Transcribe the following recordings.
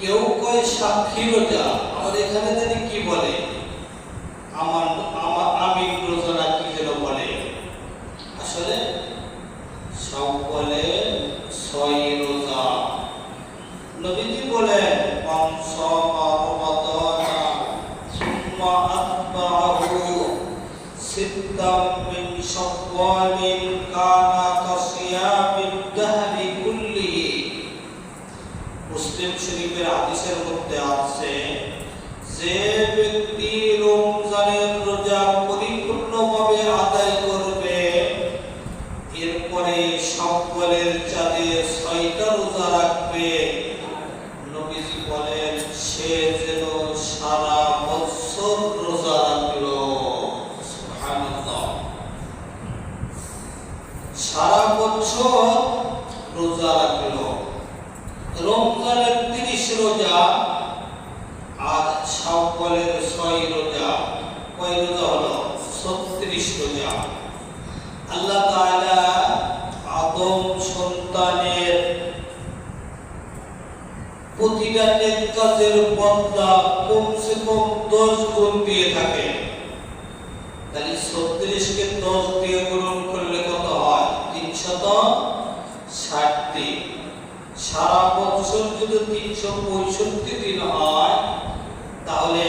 কেউ কয় সাক্ষী রোজা। আমাদের এখানে জানি কি বলে, আমি রোজা রাখি যেন বলে, আসলে সব বলে 6 রোজা। নবীজি বলেন মান সামা রমাদানা সুম্মা আতবাহু সিত্তাম মিন শাওয়ালিন কানা কাসিয়ামিদ দাহরি কুল্লিহি। মুসলিম শরীফের হাদিসের মধ্যে আছে, যে ব্যক্তি রমজানের রোজা পরিপূর্ণভাবে আদায় করবে, এরপরে শাওয়ালের চাঁদে 6টা রোজা রাখবে, নবীজি বলেন সে যেন সারা বছর রোজা রাখলো। সুবহানাল্লাহ, সারা বছর রোজা রাখলো। রমজানের 30 রোজা আর শাওয়ালের 6 রোজা, কয় রোজা হলো? 36 রোজা। আল্লাহ তাআলা আদম সন্তানের প্রতিটা নেক কাজের বদলা কমসে কম 10 গুণ দিয়ে থাকে। তাহলে 36 কে 10 দিয়ে গুণ করলে কত হয়? 360 দিন। সারা বছর যদি 365 দিন হয়, তাহলে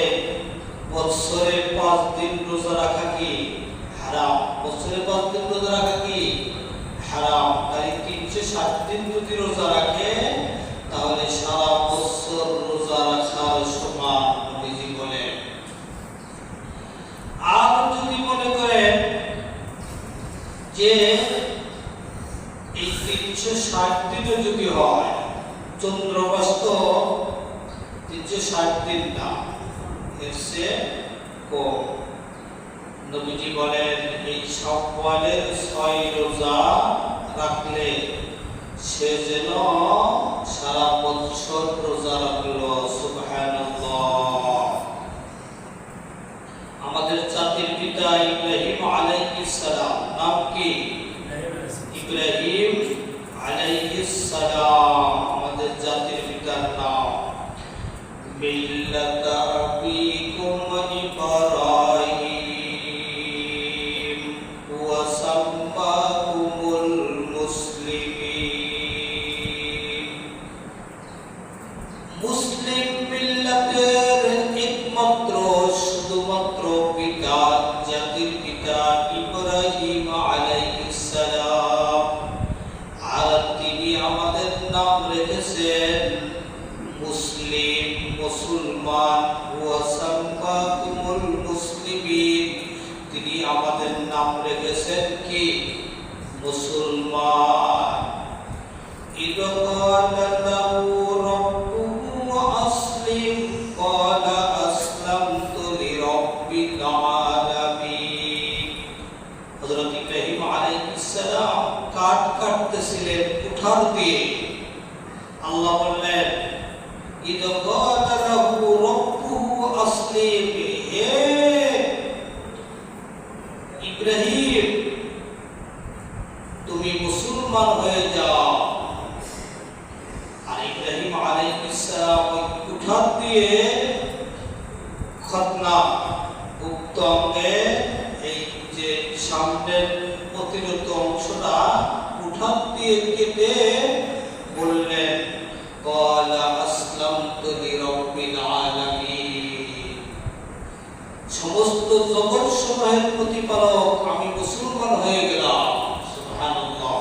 বছরে 5 দিন রোজা রাখা কি হারাম? বছরে 5 দিন রোজা রাখা কি হারাম? তাই 360 দিন যদি রোজা রাখে, তাহলে সারা বছর রোজা রাখার সমান, নবীজি বলেন। আর যদি মনে করেন যে এই 360 দিনও যদি হয়, চন্দ্রবাস্ত 360 দিন না, এর চেয়ে কম, নবীজি বলেন এই শাওয়ালের 6 রোজা রাখলে সে যেন সারা বছর রোজা রাখলো। সুবহানাল্লাহ। আমাদের জাতির পিতা ইব্রাহিম আলাইহিস সালাম, নাম কি? ইব্রাহিম আলাইহিস সালাম, আমাদের জাতির পিতার নাম। মিল্লাতা আবিকুম ইব্রাহিম ওয়া সাম্মাকুমুল মুসলিমিন। মুসলিম মিল্লাতের একমাত্র শুধুমাত্র পিতা, জাতির পিতা ইব্রাহিম আলাইহিস সালাম। আর তিনি আমাদের নাম রেখেছেন মুসলিম, মুসলমান। ওয়া সাম্মাকুমুল মুসলিমিন, তিনি আমাদের নাম রেখেছেন কি? মুসলমান। ইযা ক্বালা লাহু রাব্বুহু আসলিম ক্বালা আসলামতু লিরাব্বিল আলামিন। হযরত ইব্রাহিম আলাইহিস সালাম কাঠ কাটতেছিলেন কুঠার দিয়ে। আল্লাহ বললেন ইযা ক্বালা লাহু রাব্বুহু আসলিম, হে ইব্রাহিম তুমি মুসলমান হয়ে যাও। আর ইব্রাহিম আলাইহিস সালাম ওই কুঠার দিয়ে খতনা, উক্ত অঙ্গে এই যে সামনের প্রতিরোধ অংশটা কুঠার দিয়ে কেটে বললেন ক্বালা আসলামতু লিরাব্বিল আলামিন, সমস্ত জগৎ সমূহের প্রতিপালক আমি মুসলমান হয়ে গেলাম। সুবহানাল্লাহ।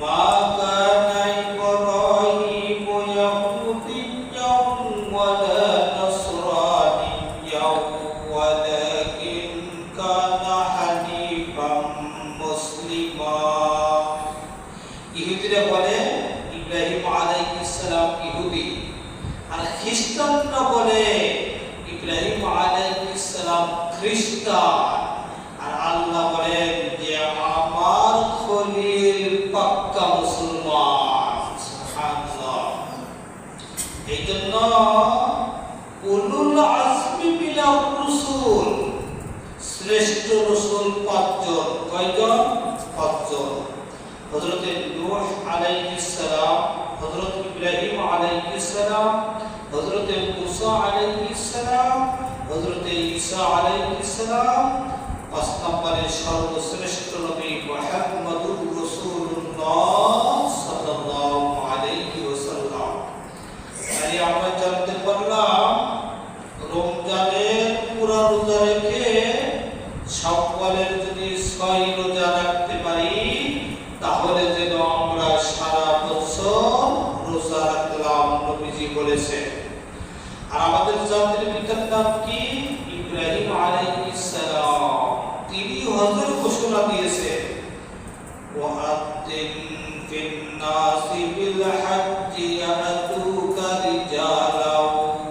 মা কানা ইব্রাহিম ইয়াহুদিয়্যান ওয়ালা নাসরানিয়্যান ওয়ালাকিন কানা হানিফাম মুসলিমা। ইহুদিরা বলে ইব্রাহিম আলাইহিস সালাম ইহুদি, আর খ্রিস্টানরা বলে ইব্রাহিম আলাইহিস সালাম খ্রিস্টান। আর আল্লাহ বলেন যে আমার খলিল পাক্কা মুসলমান। সুবহানাল্লাহ। এইজন্য উলুল আজমি মিনার রাসূল, শ্রেষ্ঠ রাসূল 5 জন। কয়জন? 5 জন। হযরত নূহ আলাইহিস সালাম, হযরত ইব্রাহিম আলাইহিস সালাম, হযরত মুসা আলাইহিস সালাম, হযরত ঈসা আলাইহিস সালাম, ৫ নম্বরে সর্বশ্রেষ্ঠ নবী মুহাম্মদুর রাসূলুল্লাহ সাল্লাল্লাহু আলাইহি ওয়াসাল্লাম। তাই আমরা জানতে পারলাম রমজানের পুরা রোজা রেখে শাওয়ালের যদি ৬ রোজা রাখতে পারি তাহলে যেন আমরা সারা বছর রোজা রাখলাম, নবীজি বলেছে। আর আমাদের জাতির পিতার নাম কি? ইব্রাহিম আলাইহিস সালাম। তিনি হজের ঘোষণা দিয়েছেন, ওয়াআতিন ফিন নাসি বিল হাজ্জি ইয়াতুকা রিজালাও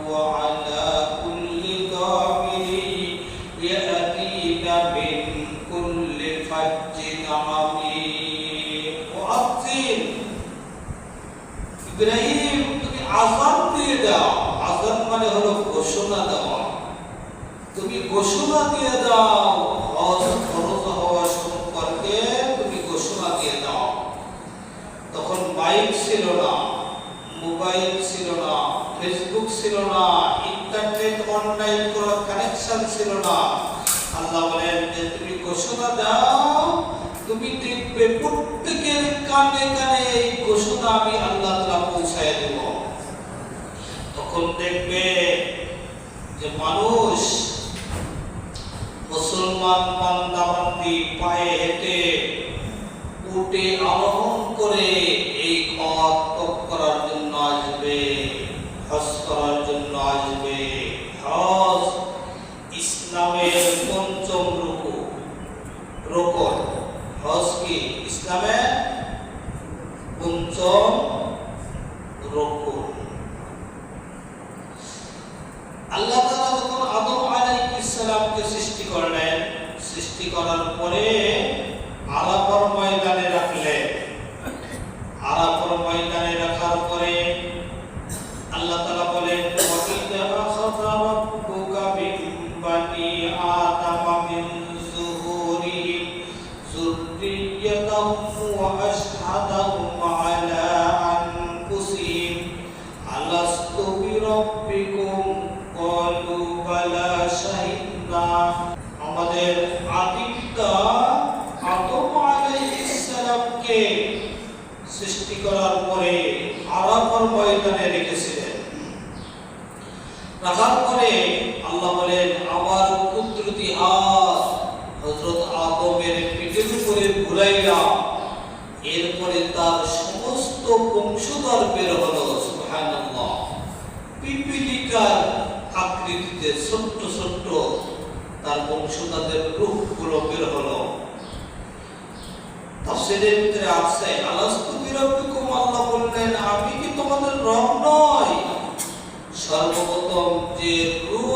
ওয়া আলা কুল্লি দামিরিন ইয়াতিনা মিন কুল্লি ফাজ্জিন আমিক। ওয়াআতিন, ইব্রাহিম তুমি আযান দিয়ে দাও। আযান মানে হলো ঘোষণা দেওয়া। তুমি ঘোষণা দিয়ে দাও, হজ ফরজ হওয়া সম্পর্কে তুমি ঘোষণা দিয়ে দাও। তখন মাইক ছিল না, মোবাইল ছিল না, ফেসবুক ছিল না, ইন্টারনেট অনলাইন কোনো কানেকশন ছিল না। আল্লাহ বলেন যে তুমি ঘোষণা দাও, তুমি দেখবে প্রত্যেকের কানে কানে এই ঘোষণা আমি আল্লাহ তাআলা পৌঁছায় দেব। তখন দেখবে যে মানুষ, মুসলমান বান্দা বান্দি পায়ে হেঁটে উটে আরোহণ করে এই পথ তপ করার জন্য আসবে, হজ করার জন্য আসবে। হজ ইসলামের পঞ্চম রুকন। হজ কি ইসলামের পঞ্চম রুকন। আল্লাহ তাআলা যখন আদম আলাইহিস সালামকে সৃষ্টি করলেন, সৃষ্টি করার পরে আরাফার ময়দানে রাখলেন। আরাফার ময়দানে রাখার পরে আল্লাহ তাআলা বলেন, ওয়াইদা আখাযা রাব্বুকা মিন বানি আদামা মিন যুহুরিহিম যুররিয়াতাহুম ওয়া আশহাদাহুম আলা আনফুসিহিম আলাস্তু বিরাব্বিকুম ক্বালু বালা শাহিদনা। আমাদের আদি পিতা আদম আলাইহিস সালামকে সৃষ্টি করার পরে আরাফার ময়দানে রেখেছিলেন। রাখার পরে আল্লাহ বলেন, আমার কুদরতি হাত হযরত আদমের পিঠের উপরে ঘুরাইলাম। এরপরে তার সমস্ত বংশধর বের হলো। সুবহানাল্লাহ। পিপিলিকার আকৃতিতে ছোট্ট ছোট্ট তার বংশধরদের রূপগুলো বের হলো। তাফসীরের ভিতরে আছে, আলাস্তু বিরাব্বিকুম, আল্লাহ বললেন আমি কি তোমাদের রব নই? সর্বপ্রথম যে রূহ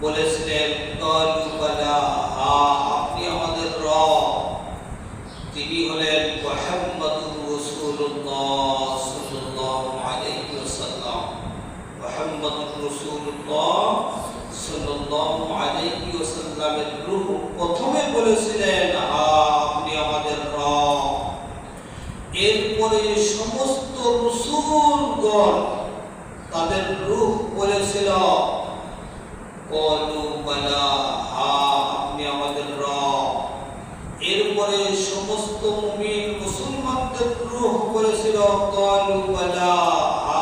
বলেছিলেন, ক্বালু বালা, আপনি আমাদের রব। তিনি হলেন মুহাম্মদুর রাসূলুল্লাহ সাল্লাল্লাহু আলাইহি ওয়াসাল্লাম। মুহাম্মদুর রাসূলুল্লাহ সাল্লাল্লাহু আলাইহি ওয়াসাল্লামের রূহ প্রথমে বলেছিলেন, আপনি আমাদের রব। এরপরে সমস্ত রাসূলগণ তাদের রূহ বলেছিল, ক্বালু বালা, আপনি আমাদের রব। এরপরে সমস্ত মুমিন মুসলমানদের রূহ বলেছিল, ক্বালু বালা,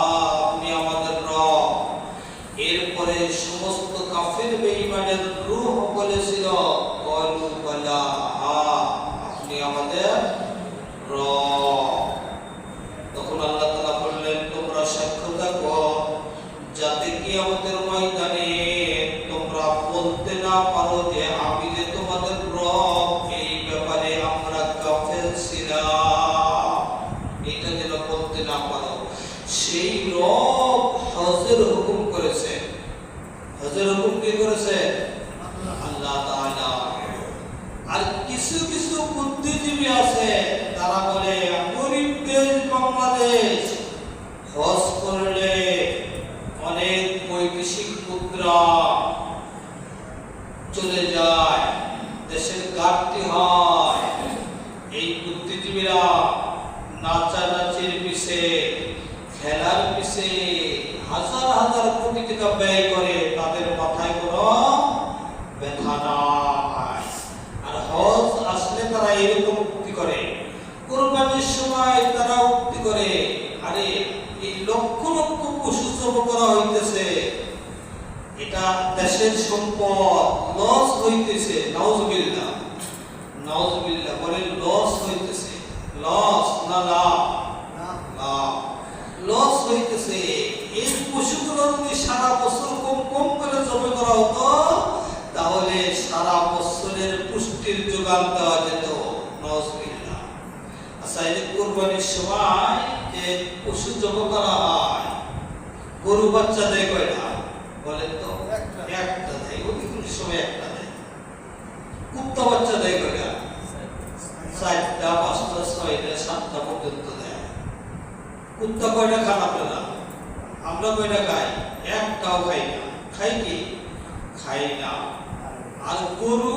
আপনি আমাদের রব। এরপরে সমস্ত কাফির বেঈমানের রূহ বলেছিল, ক্বালু বালা, আপনি আমাদের রব। তখন আল্লাহ তাআলা বললেন, তোমরা সাক্ষ্য থাকো যাতে কিয়ামতের ময়দানে তোমরা বলতে না পারো যে আমি যে তোমাদের রব, এই ব্যাপারে আমরা কাফের ছিলাম। এটা যেন বলতে না পারো। সেই রব হজের হুকুম করেছে। হজের হুকুম কে করেছে? আল্লাহ তাআলা। আর কিছু কিছু বুদ্ধিজীবী আছে, তারা বলে গরিব দেশ বাংলাদেশ, হজ করলে অনেক বৈদেশিক মুদ্রা চলে যায়, দেশের ঘাটতি হয়। এই বুদ্ধিজীবীরা নাচানাচির পিছে দিছে, হাজার হাজার কোটি টাকা ব্যয় করে, তাদের মাথায় কোনো ব্যথা নাই। আর হজ আসলে তারা এরকম উক্তি করে, কুরবানির সময় তারা উক্তি করে, আরে এই লক্ষ লক্ষ পশু জবাই করা হইতেছে, এটা দেশের সম্পদ, লস হইতেছে। নাউজুবিল্লাহ, নাউজুবিল্লাহ, বলে লস হইতেছে। লস না লাভ? লাভ, লস হইতেছে। এই পশুগুলো যদি সারা বছর কম কম করে জবাই করা হতো, তাহলে সারা বছরের পুষ্টির যোগান দেওয়া যেত। নাউজুবিল্লাহ। আচ্ছা, এই কুরবানির সময় যে পশু জবাই করা হয়, গরু বাচ্চা দেয় কয়টা বলেন তো? একটা দেয়, অধিকাংশ সময় একটা দেয়। কুত্তা বাচ্চা দেয় কয়টা? 4টা, 5টা, 6টা, 7টা পর্যন্ত দেয়। কুত্তা কয়টা খান আপনারা? আমরা কয়টা খাই? একটাও খাই না। খাই কি? খাই না। আর গরু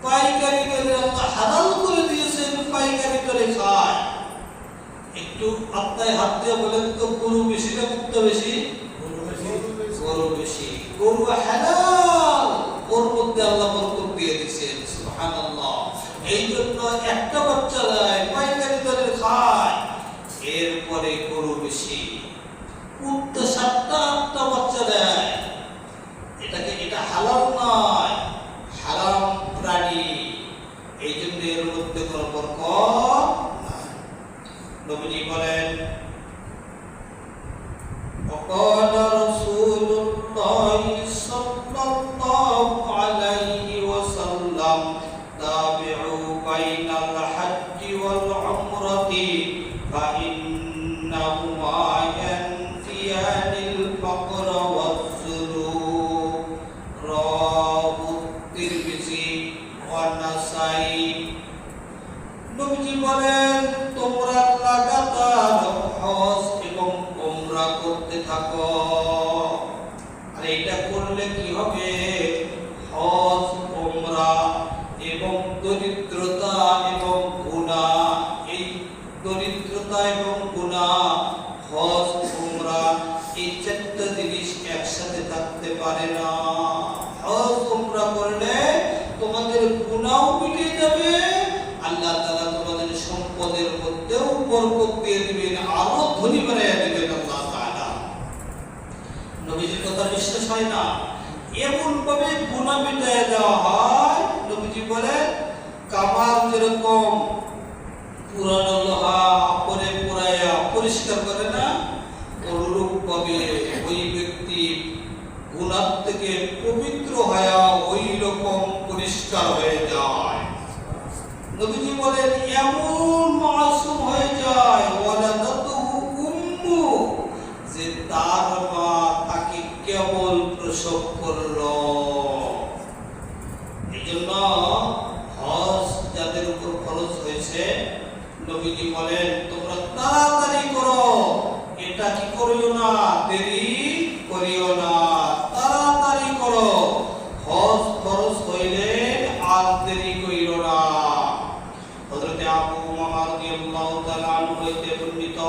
পাইকারি করে আল্লাহ হালাল করে দিয়েছে, পাইকারি করে খায়। একটু আপনার হাত দিয়ে বলেন তো, গরু বেশি না কুত্তা বেশি? গরু বেশি। গরু হালাল, ওর মধ্যে আল্লাহ বরকত দিয়ে দিয়েছেন। সুবহানাল্লাহ। এই জন্য একটা বাচ্চা দেয়, পাইকারি দরে খায়, এরপরে গরু বেশি। কুত্তা 7টা 8টা বাচ্চা দেয়, এটা হালাল নয়, হারাম প্রাণী। এই জন্য এর মধ্যে কোনো বরকত নাই। নবীজি বলেন, وقال رسول الله صلى الله عليه وسلم تابعوا بين الحج والعمرة فإنهما ينفيان الفقر والذنوب رواه الترمذي والنسائي। নবীজি বলেন, তোমরা লাগাতার হজ এবং উমরা করতে থাকো। আর এটা করলে কি হবে? হজ, উমরা এবং দরিদ্রতা এবং গুনাহ, এই দরিদ্রতা এবং গুনাহ, হজ, উমরা, এই 4টা জিনিস একসাথে থাকতে পারে না। হজ উমরা করলে তোমাদের গুনাহ মিটে যাবে, আল্লাহ তাআলা তোমাদের সম্পদের মধ্যেও বরকত দিয়ে দিবেন, আরো ধনী বানাইয়া দিবেন আল্লাহ তাআলা। নবীজির কথা বিশ্বাস হয় না? এমন ভাবে গুনাহ মিটাইয়া দেওয়া হয়। নবীজি বলেন, কামার যেরকম পুরানো লোহা পরে পুরাইয়া পরিষ্কার করে না, অনুরূপ ভাবে ওই ব্যক্তি গুনাহ থেকে পবিত্র হয়ে ওই রকম পরিষ্কার হয়ে যায়। নবীজি বলেন, এমন মাসুম হয়ে যায়, ওয়ালাদাতুহু উম্মু, যে তার মা তাকে কেবল প্রসব করলো। এইজন্য হজ যাদের উপর খরচ হয়েছে, নবীজি বলেন, তোমরা তাড়াতাড়ি করো। এটা কি করিও না, দেরি করিও না, তাড়াতাড়ি করো। হজ খরচ হইলে আর দেরি করিও না। হযরত আবু উমামা রাদিয়াল্লাহু তাআলা আনহু হইতে বর্ণিত,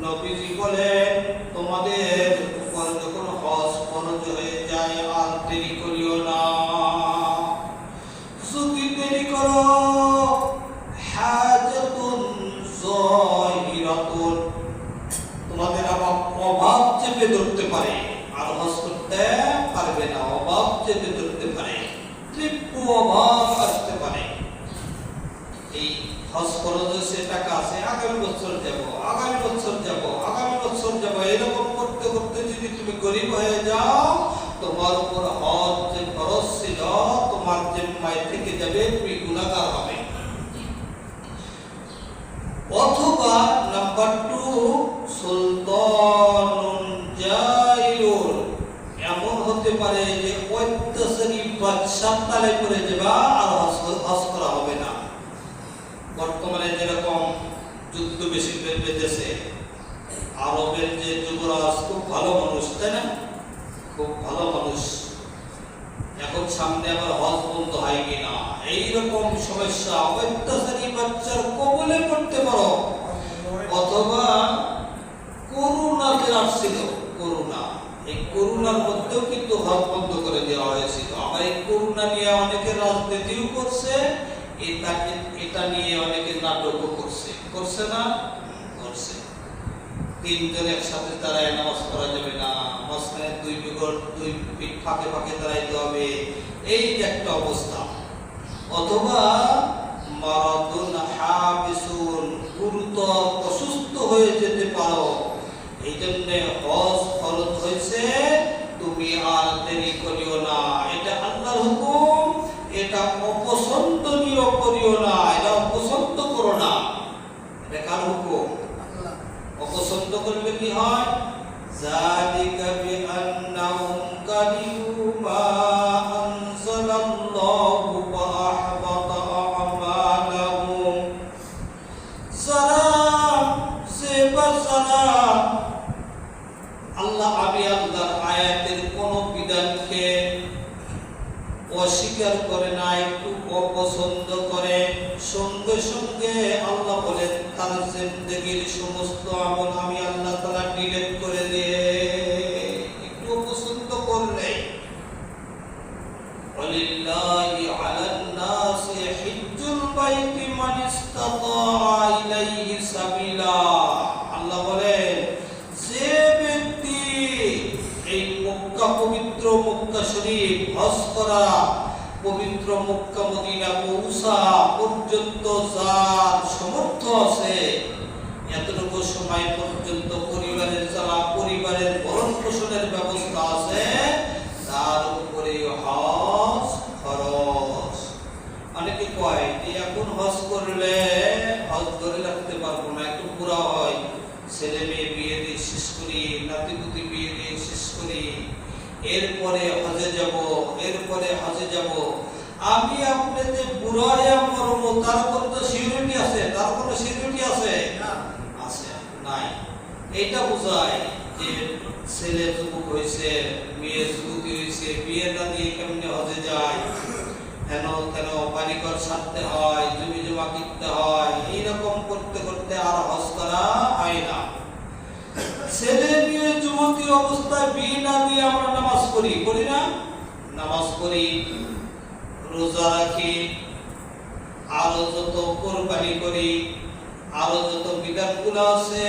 নবীজি বলেন, তোমাদের উপর যখন হজ ফরজ হয়ে যায় আর দেরি করিও না। যদি দেরি করো, হাজাতুন যাহিরাতুন, তোমাদের আবার অভাব চেপে ধরতে পারে, আর হজ করতে পারবে না, অভাব চেপে ধরতে পারে, তীব্র অভাব আসতে পারে। এই হজ খরচের সে টাকা আছে, আগামী বছর যাব, আগামী বছর যাব, আগামী বছর যাব, এরকম করতে করতে যদি তুমি গরিব হয়ে যাও, তোমার উপর হজ যে খরচ ছিল তোমার জিম্মায় থেকে যাবে, তুমি গুনাহগার হবে। অথবা নাম্বার 2, সুলতানুন জাইরুন, এমন হতে পারে যে অত্যাচারী বাদশাহ তালে পড়ে যাবা, আর হজ করা হবে না। বর্তমানে যেরকম যুদ্ধ বেশি বেঁধেছে, আরবের যে যুবরাজ খুব ভালো মানুষ, তাই না? খুব ভালো মানুষ, এখন সামনে আবার হজ বন্ধ হয় কিনা, এইরকম সমস্যা, অত্যাচারী বাচ্চার কবলে পড়তে পারো। অথবা করুণা যে আসছিল, করুণা, এই করুণার মধ্যেও কিন্তু হজ বন্ধ করে দেওয়া হয়েছিল। আবার এই করুণা নিয়ে অনেকে রাজনীতিও করছে, এটা নিয়ে অনেকে নাটকও করছে, করছে না? করছে। তিনজন একসাথে দাঁড়ায় নামাজ পড়া যাবে না, মাঝখানে দুই পিঠ ফাঁকে ফাঁকে দাঁড়াইতে হবে, এই যে একটা অবস্থা। অথবা মারাদুন হাবিসুন, গুরুতর অসুস্থ হয়ে যেতে পারো, এই জন্য হজ ফরজ হয়েছে, তুমি আর দেরি করিও না। এটা আল্লাহর হুকুম, এটা অপছন্দনীয় করিও না, এটা অপছন্দ করো না। এটা কার হুকুম? অপছন্দ করলে কি হয়? যালিকা বিআন্নাহুম কারিহু মা আনজালাল্লাহু ফাআহবাতা আমালাহুম। আল্লাহ আল্লাহর আয়াতের কোন বিধানকে অস্বীকার করে না, একটু অপছন্দ করে, সঙ্গে সঙ্গে আল্লাহ বলেন তার জিন্দেগীর সমস্ত আমল আমি আল্লাহ তাআলা ডিলিট করে দিয়ে, একটু অপছন্দ করলে। ওয়ালিল্লাহি আলান নাসি হিজ্জুল বাইতি মান ইসতাতা ইলাইহি সাবিলা। আল্লাহ বলেন যে ব্যক্তি এই মক্কা, পবিত্র মক্কা শরীফ হজ করা, পবিত্র মক্কা মদিনা পৌঁছা পর্যন্ত যার সামর্থ্য আছে, এতটুকু সময় পর্যন্ত পরিবারের ভরণ পোষণের ব্যবস্থা আছে, তার উপরে হজ খরচ। অনেকে কয় যে এখন হজ করলে হজ ধরে রাখতে পারবো না, একটু পুরা হয়, ছেলে মেয়ে বিয়ে দিয়ে শেষ করি, নাতিপুতি বিয়ে দিয়ে শেষ করি, এরপরে হজে যাব। আমি আপনাদের বুড়া হয়ে মরবো, তার কোনো তো সিকিউরিটি আছে? তার কোনো সিকিউরিটি আছে? আছে নাই। এটা বোঝায় যে ছেলে যুবক হয়েছে, মেয়ে যুবতী হয়েছে, বিয়ে না দিয়ে কেমনে হজে যায়, কেন বাড়িঘর ছাড়তে হয়, জমি জমা কিনতে হয়, এইরকম করতে করতে আর হজ করা হয় না। ছেলে মেয়ে যুবতী অবস্থায় বিয়ে না দিয়ে আমরা নামাজ পড়ি, করি না? নামাজ পড়ি, রোজা রাখি, আরো যত কোরবানি করি, আরো যত বিধানগুলো আছে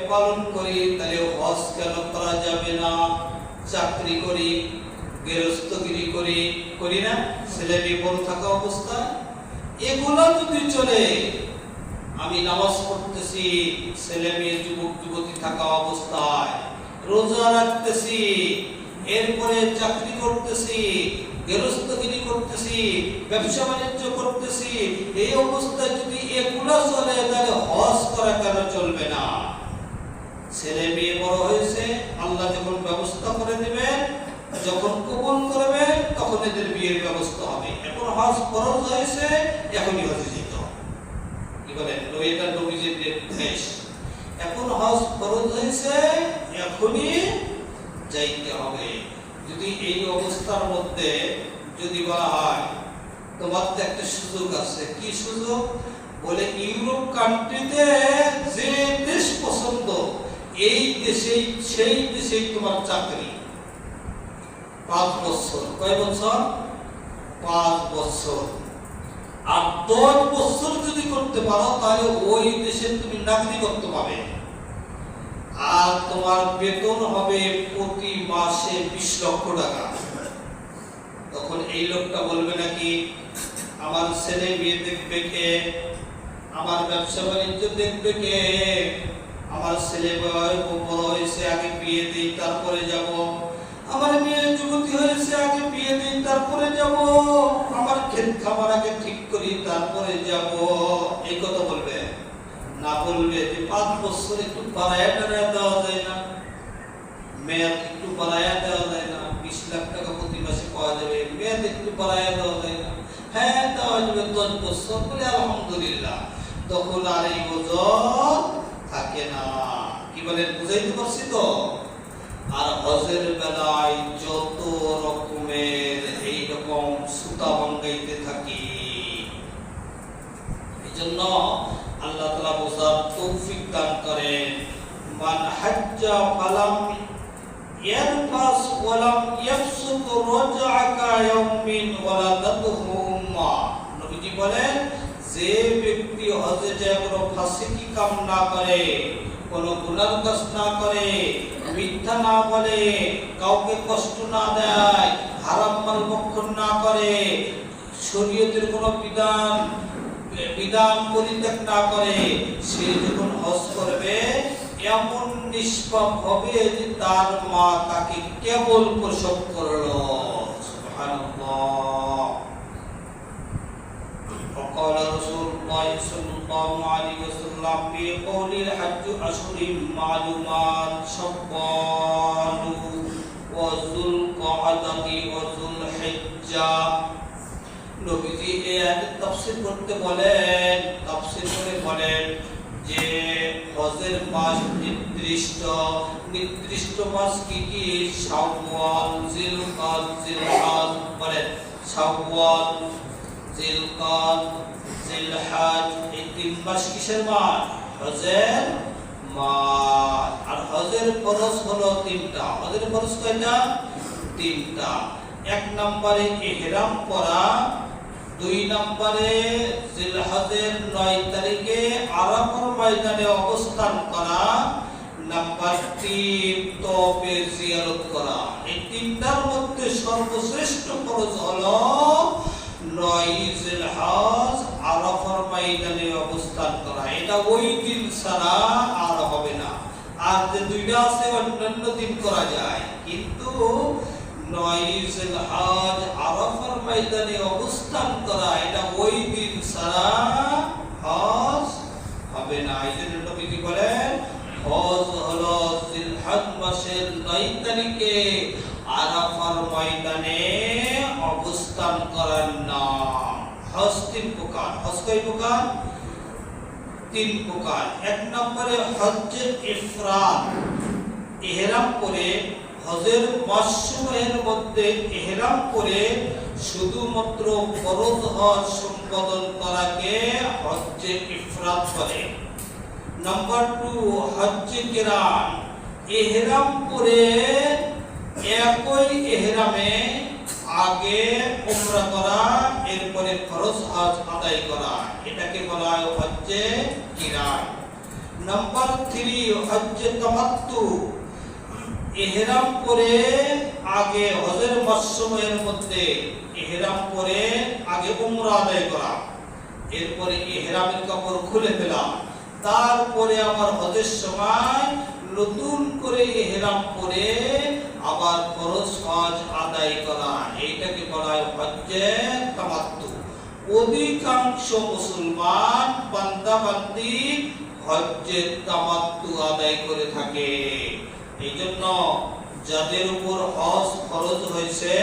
পালন করি, তাহলে হজ কেন করা যাবে না? চাকরি করি, গৃহস্থগিরি করি না? ছেলে মেয়ে বড় থাকা অবস্থায় এগুলো যদি চলে, আমি নামাজ পড়তেছি, ছেলে মেয়ে যুবক যুবতী থাকা অবস্থায়, রোজা রাখতেছি, এরপরে চাকরি করতেছি, গৃহস্থগিরি করতেছি, ব্যবসা বাণিজ্য করতেছি, এই অবস্থায় যদি এগুলো চলে, তাহলে হজ করা কেন চলবে না? ছেলে মেয়ে বড় হয়েছে, আল্লাহ যখন ব্যবস্থা করে দিবেন, যখন কবুল করবে, তখন এদের বিয়ের ব্যবস্থা হবে। এখন হজ ফরজ হয়েছে, এখনই হজে যেতে হবে। কি বলেন? এটা নবীজির নির্দেশ। এখন হজ ফরজ হয়েছে, এখনই যাইতে হবে। যদি এই অবস্থার মধ্যে যদি বলা হয় তোমার তো একটা সুযোগ আছে, কি সুযোগ? বলে ইউরোপ কান্ট্রিতে যে দেশ পছন্দ, এই দেশেই সেই দেশেই তোমার চাকরি 5 বছর। কয় বছর? 5 বছর। আর 10 বছর যদি করতে পারো, তাহলে ওই দেশে তুমি নাগরিকত্ব পাবে। আর তোমার বেতন হবে প্রতি মাসে 20 লক্ষ টাকা। তখন এই লোকটা বলবে নাকি আমার ছেলে বিয়ে দেখবে কে, আমার ব্যবসা বাণিজ্য দেখবে কে, আমার ছেলে বড় হয়েছে, আগে বিয়ে দিই তারপরে যাব, আমার মেয়ে যুবতী হয়েছে, আগে বিয়ে দিই তারপরে যাব, আমার ক্ষেত খামার আগে ঠিক করি তারপরে যাব, এই কথা বলবে না? বলবে যে 5 বছর একটু বাড়ায়া দেওয়া যায় না, মেয়াদ একটু বাড়ায়া দেওয়া যায় না, 20 লাখ টাকা প্রতি মাসে পাওয়া যাবে, মেয়াদ একটু বাড়ায়া দেওয়া যায় না? হ্যাঁ, দেওয়া যাবে 10 বছর বলে, আলহামদুলিল্লাহ। তখন আর এই ওজন থাকে না। কি বলেন? বুঝাইতে পারছি তো? আর হজের বেলায় যত রকমের এইরকম সুতা ভাঙ্গাইতে থাকি, এই জন্য আল্লাহ তাআলা বোঝার তৌফিক দান করেন। মান হাজ্জা ফালাম ইয়ারফাস ওয়ালাম ইয়াফসুক রাজআকা ইয়াউমিন ওয়ালাদাতুহু উম্মা। নবীজি বলেন, যে ব্যক্তি হজে যায় কোনো ফাসিকি কাম না করে, কোনো গুনার কাজ না করে, মিথ্যা না বলে, কাউকে কষ্ট না দেয়, হারাম মাল ভক্ষণ না করে, শরীয়তের কোনো বিধান পরিত্যাগ না করে, সে যখন হজ করবে এমন নিষ্পাপ হবে যে তার মা তাকে কেবল প্রসব করলো। সুবহানাল্লাহ। وقال رسول الله صلى الله عليه وسلم في قول الحج أشهر معلومات شوال وذو القعدة وذو الحجة। নবীজি এই আয়াতের তাফসীর করতে বলেন, তাফসীর করে বলেন যে হজের মাস নির্দিষ্ট মাস কি কি? শাওয়াল, জিলকাদ, জিলহজ। বলেন শাওয়াল, জিলকাদ, জিলহজ, এই তিন মাস কিসের মাস? হজের মাস। আর হজের ফরজ হলো তিনটা। হজের ফরজ কয়টা? তিনটা। এক নম্বরে ইহরাম করা, দুই নম্বরে জিলহজের 9 তারিখে আরাফার ময়দানে অবস্থান করা, নাম্বার 3 তওয়াফের জিয়ারত করা। এই তিনটার মধ্যে সর্বশ্রেষ্ঠ ফরজ হলো 9 জিলহজ আরাফার ময়দানে অবস্থান করা। এটা ওই দিন ছাড়া আর হবে না। আর যে দুইটা আছে অন্যান্য দিন করা যায়, কিন্তু 9 জিলহজ আরাফার ময়দানে অবস্থান করা, এটা ওই দিন ছাড়া হজ হবে না। এই জন্য নবীজি বলেন, হজ হলো জিলহজ মাসের 9 তারিখে আরাফার ময়দানে অবস্থান করার নাম। হজ 3 প্রকার। হজ কয় প্রকার? 3 প্রকার। এক নম্বরে হজ্জে ইফরাদ, ইহরাম করে হজের মাসসমূহের মধ্যে ইহরাম করে শুধুমাত্র ফরজ হজ সম্পাদন করাকে হজ্জে ইফরাদ বলে। নাম্বার 2 হজ্জে কিরান, ইহরাম করে একই ইহরামে আগে উমরা করা, এরপরে ফরজ হজ আদায় করা, এটাকে বলা হয় হজ্জে কিরান। নাম্বার 3 হজ্জে তামাত্তু, ইহরাম করে আগে হজের মাসসমূহের মধ্যে ইহরাম করে আগে উমরা আদায় করা, এরপরে ইহরামের কাপড় খুলে ফেলা, তারপরে আবার হজের সময় নতুন করে ইহরাম করে আবার ফরজ হজ আদায় করা, এইটাকে বলা হয় হজ্জে তামাত্তু। অধিকাংশ মুসলমান বান্দা-বান্দি হজ্জে তামাত্তু আদায় করে থাকে। এই জন্য যাদের উপর হজ ফরজ হয়েছে,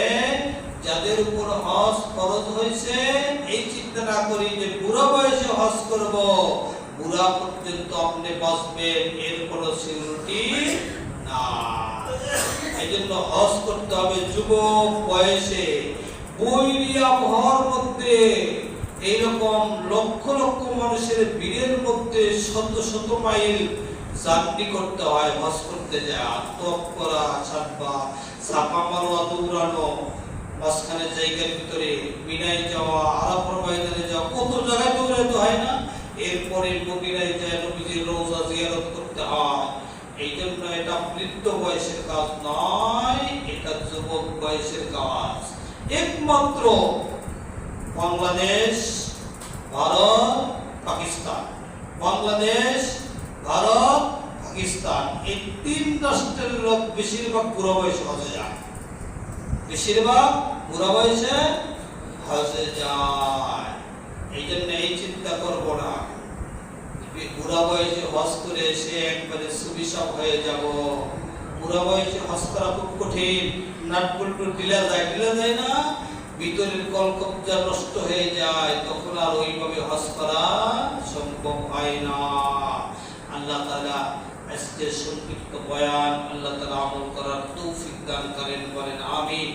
এই চিন্তা না করি যে বুড়া বয়সে হজ করব, বুড়া পর্যন্ত আপনি বাঁচবেন, এর কোনো সিউরিটি না। এই জন্য হজ করতে হবে যুবক বয়সে। বৈরিয়া ভর মধ্যে এইরকম লক্ষ লক্ষ মানুষের ভিড়ের মধ্যে শত শত মাইল জার্নি করতে হয় হজ করতে যায়। তপ করা, ছাপা মারোয়া, দৌড়ানো, মাঝখানে জায়গার ভিতরে মিনায় যাওয়া, আরাফার ময়দানে যাওয়া, কত জায়গায় দৌড়াইতে হয় না। এরপরে মদিনায় যায় নবীজির রওজা জিয়ারত করতে হয়। এই জন্য এটা বৃদ্ধ বয়সের কাজ নয়, এটা যুবক বয়সের কাজ। একমাত্র বাংলাদেশ, ভারত, পাকিস্তান, বাংলাদেশ, ভারত, পাকিস্তান, এই 3 রাষ্ট্রের লোক বেশিরভাগ বুড়া বয়সে হজে যায়। বেশিরভাগ বুড়া বয়সে হজে যায়। এই জন্য এই চিন্তা করবো না বুড়া বয়সে হজ করে সে একবারে সুবিশাপ হয়ে যাব। বুড়া বয়সে হজ করা খুব কঠিন। নাট বল্টু ঢিলা যায় না, ভিতরের কলকবজা নষ্ট হয়ে যায়, তখন আর ওইভাবে হজ করা সম্ভব হয় না। আল্লাহ তাআলা আজকে সংক্ষিপ্ত বয়ান আল্লাহ তাআলা আমল করার তৌফিক দান করেন, বলেন আমিন।